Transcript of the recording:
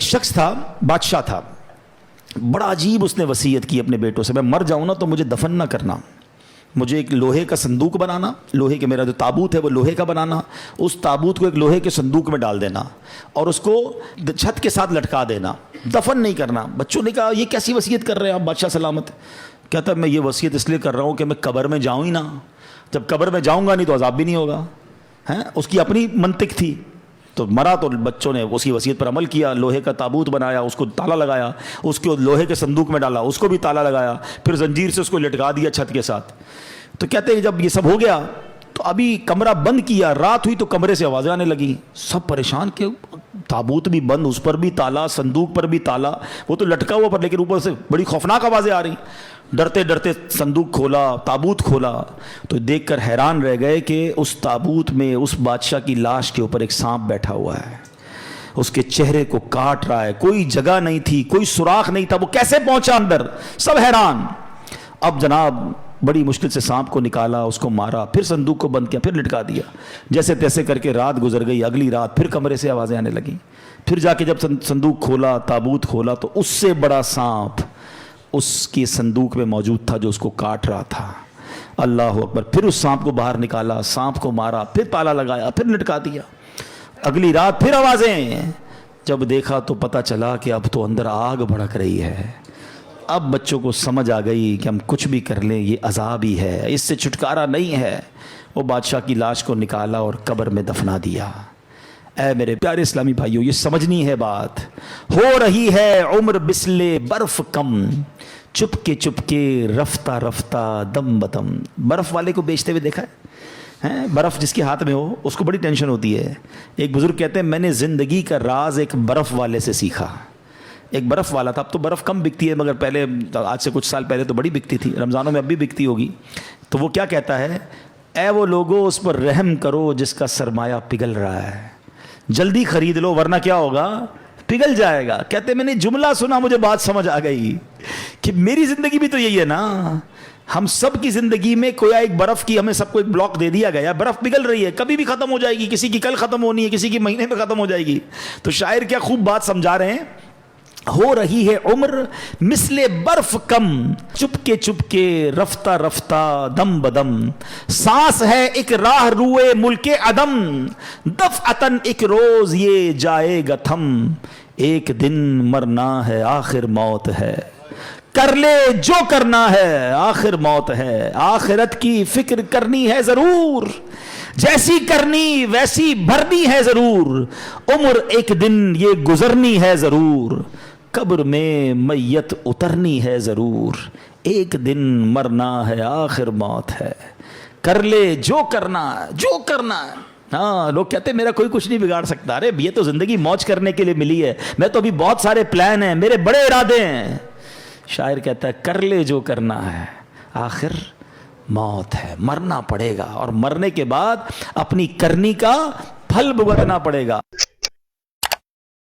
شخص تھا، بادشاہ تھا، بڑا عجیب اس نے وصیت کی اپنے بیٹوں سے، میں مر جاؤں نا تو مجھے دفن نہ کرنا، مجھے ایک لوہے کا صندوق بنانا، لوہے کے، میرا جو تابوت ہے وہ لوہے کا بنانا، اس تابوت کو ایک لوہے کے صندوق میں ڈال دینا اور اس کو چھت کے ساتھ لٹکا دینا، دفن نہیں کرنا۔ بچوں نے کہا یہ کیسی وصیت کر رہے ہیں آپ بادشاہ سلامت؟ کہتا میں یہ وصیت اس لیے کر رہا ہوں کہ میں قبر میں جاؤں ہی نہ، جب قبر میں جاؤں گا نہیں تو عذاب بھی نہیں ہوگا۔ اس کی اپنی منطق تھی، تو مرا تو بچوں نے اس کی وصیت پر عمل کیا، لوہے کا تابوت بنایا، اس کو تالا لگایا، اس کو لوہے کے صندوق میں ڈالا، اس کو بھی تالا لگایا، پھر زنجیر سے اس کو لٹکا دیا چھت کے ساتھ۔ تو کہتے ہیں جب یہ سب ہو گیا تو ابھی کمرہ بند کیا، رات ہوئی تو کمرے سے آوازیں آنے لگی، سب پریشان کہ تابوت بھی بند، اس پر بھی تالا، صندوق پر بھی تالا، وہ تو لٹکا ہوا پر لیکن اوپر سے بڑی خوفناک آوازیں آ رہی۔ ڈرتے ڈرتے صندوق کھولا، تابوت کھولا تو دیکھ کر حیران رہ گئے کہ اس تابوت میں اس بادشاہ کی لاش کے اوپر ایک سانپ بیٹھا ہوا ہے، اس کے چہرے کو کاٹ رہا ہے، کوئی جگہ نہیں تھی، کوئی سوراخ نہیں تھا، وہ کیسے پہنچا اندر؟ سب حیران۔ اب جناب بڑی مشکل سے سانپ کو نکالا، اس کو مارا، پھر صندوق کو بند کیا، پھر لٹکا دیا، جیسے تیسے کر کے رات گزر گئی۔ اگلی رات پھر کمرے سے آوازیں آنے لگیں، پھر جا کے جب صندوق کھولا، تابوت کھولا تو اس سے بڑا سانپ اس کی صندوق میں موجود تھا جو اس کو کاٹ رہا تھا۔ اللہ اکبر۔ پھر اس سانپ کو باہر نکالا، سانپ کو مارا، پھر تالا لگایا، پھر لٹکا دیا۔ اگلی رات پھر آوازیں، جب دیکھا تو پتہ چلا کہ اب تو اندر آگ بھڑک رہی ہے۔ اب بچوں کو سمجھ آ گئی کہ ہم کچھ بھی کر لیں یہ عذاب ہی ہے، اس سے چھٹکارا نہیں ہے۔ وہ بادشاہ کی لاش کو نکالا اور قبر میں دفنا دیا۔ اے میرے پیارے اسلامی بھائیوں، یہ سمجھنی ہے بات۔ ہو رہی ہے عمر بسلے برف کم، چپ کے رفتہ رفتہ دم بدم۔ برف والے کو بیچتے ہوئے دیکھا ہے؟ برف جس کے ہاتھ میں ہو اس کو بڑی ٹینشن ہوتی ہے۔ ایک بزرگ کہتے ہیں میں نے زندگی کا راز ایک برف والے سے سیکھا۔ ایک برف والا تھا، اب تو برف کم بکتی ہے مگر پہلے، آج سے کچھ سال پہلے تو بڑی بکتی تھی، رمضانوں میں اب بھی بکتی ہوگی۔ تو وہ کیا کہتا ہے؟ اے وہ لوگو اس پر رحم کرو جس کا سرمایہ پگھل رہا ہے، جلدی خرید لو ورنہ کیا ہوگا؟ پگھل جائے گا۔ کہتے میں نے جملہ سنا، مجھے بات سمجھ آ گئی کہ میری زندگی بھی تو یہی ہے نا، ہم سب کی زندگی میں کوئی ایک برف کی، ہمیں سب کو ایک بلاک دے دیا گیا، برف پگھل رہی ہے، کبھی بھی ختم ہو جائے گی، کسی کی کل ختم ہونی ہے، کسی کی مہینے میں ختم ہو جائے گی۔ تو شاعر کیا خوب بات سمجھا رہے ہیں، ہو رہی ہے عمر مثل برف کم، چپ کے رفتہ رفتہ دم بدم، سانس ہے ایک راہ روئے ملک عدم، دفعتن ایک روز یہ جائے گا تھم، ایک دن مرنا ہے آخر موت ہے، کر لے جو کرنا ہے آخر موت ہے، آخرت کی فکر کرنی ہے ضرور، جیسی کرنی ویسی بھرنی ہے ضرور، عمر ایک دن یہ گزرنی ہے ضرور، قبر میں میت اترنی ہے ضرور، ایک دن مرنا ہے آخر موت ہے، کر لے جو کرنا ہے، جو کرنا ہے۔ ہاں، لوگ کہتے ہیں میرا کوئی کچھ نہیں بگاڑ سکتا، ارے یہ تو زندگی موج کرنے کے لیے ملی ہے، میں تو ابھی بہت سارے پلان ہیں، میرے بڑے ارادے ہیں۔ شاعر کہتا ہے کر لے جو کرنا ہے آخر موت ہے، مرنا پڑے گا، اور مرنے کے بعد اپنی کرنی کا پھل بھگتنا پڑے گا۔